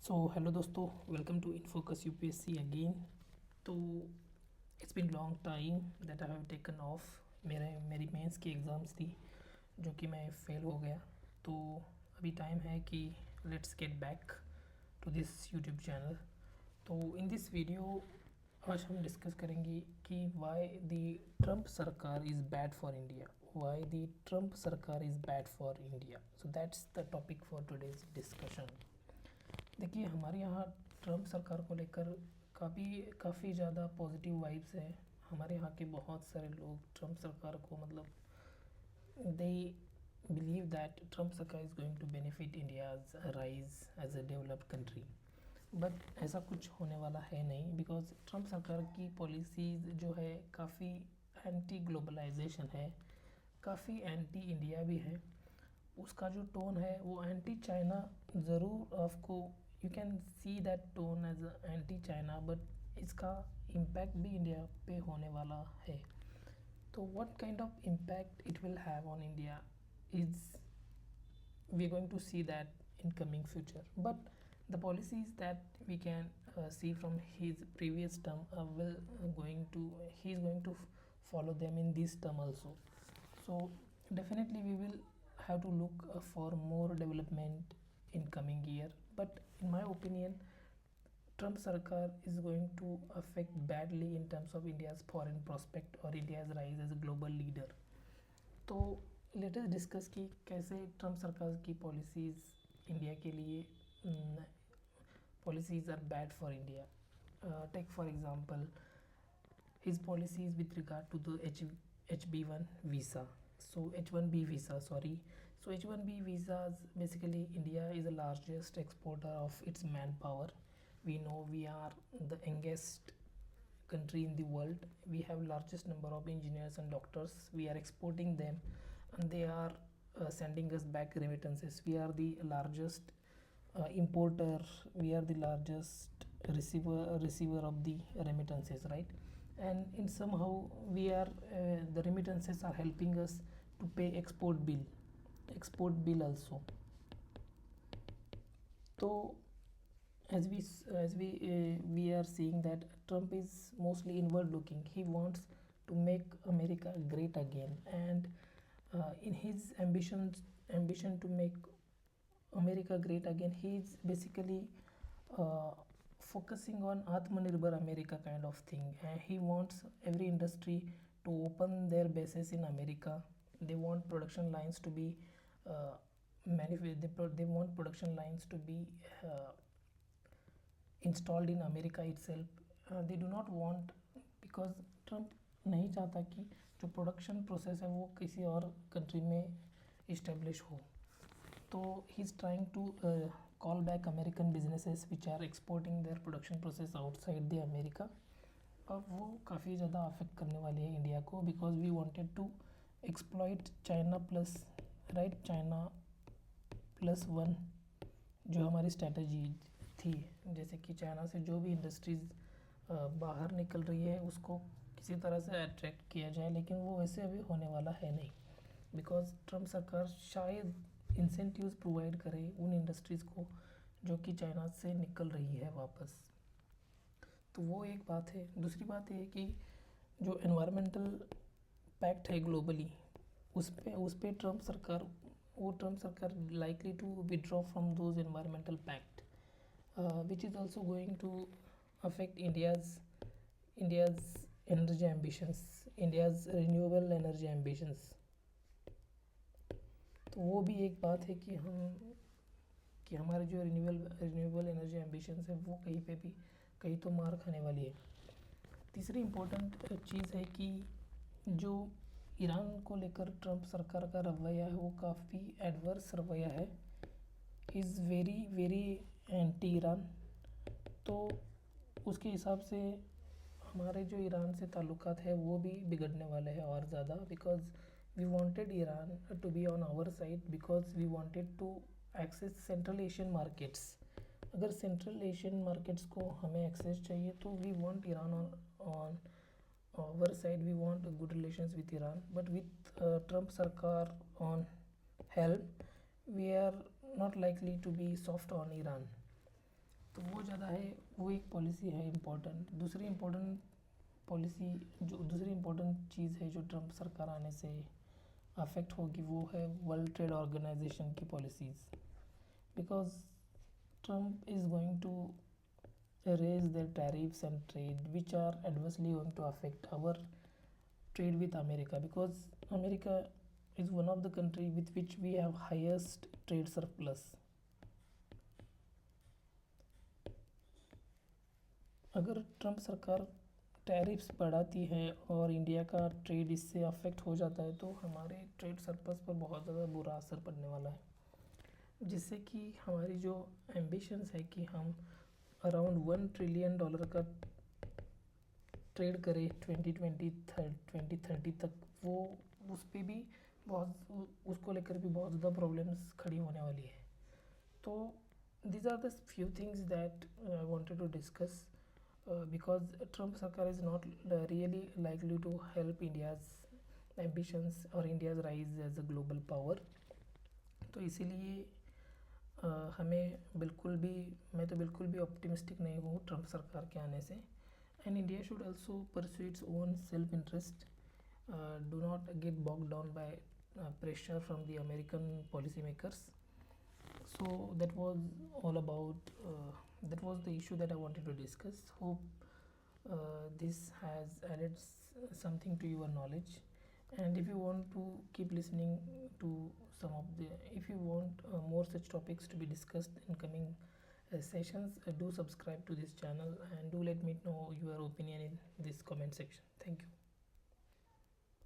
सो hello दोस्तों, welcome to InFocus UPSC again. तो it's been long time that I have taken off. मेरी mains की exams थी जो कि मैं फेल हो गया। तो अभी टाइम है कि let's get back to this YouTube channel. तो इन दिस वीडियो आज हम डिस्कस करेंगे कि वाई द ट्रम्प सरकार is bad for India. Why the Trump सरकार is bad for India. So that's the topic for today's discussion. देखिए, हमारे यहाँ ट्रम्प सरकार को लेकर काफ़ी ज़्यादा पॉजिटिव वाइब्स है। हमारे यहाँ के बहुत सारे लोग ट्रम्प सरकार को दे बिलीव दैट ट्रम्प सरकार is going to benefit India's rise as a developed country. But ऐसा कुछ होने वाला है नहीं, बिकॉज ट्रम्प सरकार की पॉलिसीज़ जो है काफ़ी एंटी ग्लोबलाइजेशन है, काफ़ी एंटी इंडिया भी है। उसका जो टोन है वो एंटी चाइना ज़रूर आपको you can see that tone as anti China, but इसका इम्पैक्ट भी इंडिया पे होने वाला है। तो what kind of impact it will have on India is we are going to see that in coming future. But the policies that we can see from his previous term will going to he is going to follow them in this term also. So definitely we will have to look for more development in coming year. But in my opinion, Trump Sarkar is going to affect badly in terms of India's foreign prospect or India's rise as a global leader. तो let's discuss की कैसे Trump सरकार की policies India के लिए policies are bad for India. Take for example his policies with regard to the H1B visa. So H1B visa, sorry. So H1B visas, basically India is the largest exporter of its manpower. We know we are the youngest country in the world. We have largest number of engineers and doctors. We are exporting them, and they are sending us back remittances. We are the largest importer. We are the largest receiver of the remittances, right? And in somehow we are the remittances are helping us to pay export bill also. So as we are seeing that Trump is mostly inward looking. He wants to make America great again, and in his ambition to make America great again, he is basically uh, focusing on Atmanirbhar America kind of thing. He wants every industry to open their bases in America. They want production lines to be they want production lines to be installed in America itself. They do not want, because Trump नहीं चाहता कि जो production process है वो किसी और country में establish हो। तो he is trying to call back American businesses which are exporting their production process outside the America. अब वो काफ़ी ज़्यादा अफेक्ट करने वाली है इंडिया को, because we wanted to exploit China plus right, China +1 जो हमारी स्ट्रैटेजी थी। जैसे कि चाइना से जो भी इंडस्ट्रीज़ बाहर निकल रही है उसको किसी तरह से अट्रैक्ट किया जाए, लेकिन वो वैसे अभी होने वाला है नहीं, बिकॉज ट्रम्प सरकार शायद इंसेंटिव्स प्रोवाइड करे उन इंडस्ट्रीज़ को जो कि चाइना से निकल रही है वापस। तो वो एक बात है। दूसरी बात ये है कि जो एनवायरमेंटल पैक्ट है ग्लोबली, उस पे ट्रम्प सरकार likely to withdraw from those environmental pact, which is also going to affect India's energy ambitions, India's renewable energy ambitions. तो वो भी एक बात है कि हमारे जो रिन्यूएबल एनर्जी एम्बिशंस है वो कहीं तो मार खाने वाली है। तीसरी इम्पोर्टेंट चीज़ है कि जो ईरान को लेकर ट्रम्प सरकार का रवैया है वो काफ़ी एडवर्स रवैया है, is very very anti Iran. तो उसके हिसाब से हमारे जो ईरान से ताल्लुकात है वो भी बिगड़ने वाले हैं और ज़्यादा, because we wanted Iran to be on our side, because we wanted to access central Asian markets. अगर सेंट्रल एशियन मार्केट्स को हमें एक्सेस चाहिए तो we want Iran on our side. We want good relations with Iran, but with Trump Sarkar on help, we are not likely to be soft on Iran. तो वो ज़्यादा है, वो एक पॉलिसी है इम्पोर्टेंट। दूसरी इम्पोर्टेंट पॉलिसी, जो दूसरी इम्पोर्टेंट चीज़ है जो ट्रम्प सरकार आने से अफेक्ट होगी, वो है वर्ल्ड ट्रेड ऑर्गेनाइजेशन की policies. Because Trump is going to raise their tariffs and trade which are adversely going to affect our trade with America, because America is one of the country with which we have highest trade surplus. अगर Trump सरकार tariffs बढ़ाती है और India का trade इससे affect हो जाता है तो हमारे ट्रेड सरप्लस पर बहुत ज़्यादा बुरा असर पड़ने वाला है, जिससे कि हमारी जो एम्बिशंस है कि हम अराउंड $1 ट्रिलियन का ट्रेड करें 2030 तक, वो उस पर भी बहुत, उसको लेकर भी बहुत ज़्यादा प्रॉब्लम्स खड़ी होने वाली है। तो these are the few things that I wanted to discuss, because Trump sarkar is not really likely to help India's ambitions or India's rise as a global power. तो इसीलिए हमें बिल्कुल भी, मैं तो बिल्कुल भी ऑप्टिमिस्टिक नहीं हूँ ट्रम्प सरकार के आने से। And India should also pursue its own self interest, do not get bogged down by pressure from the American policymakers. So that was all about, that was the issue that I wanted to discuss. Hope this has added something to your knowledge. And if you want to keep listening to some of the, if you want more such topics to be discussed in coming sessions, do subscribe to this channel and do let me know your opinion in this comment section. Thank you.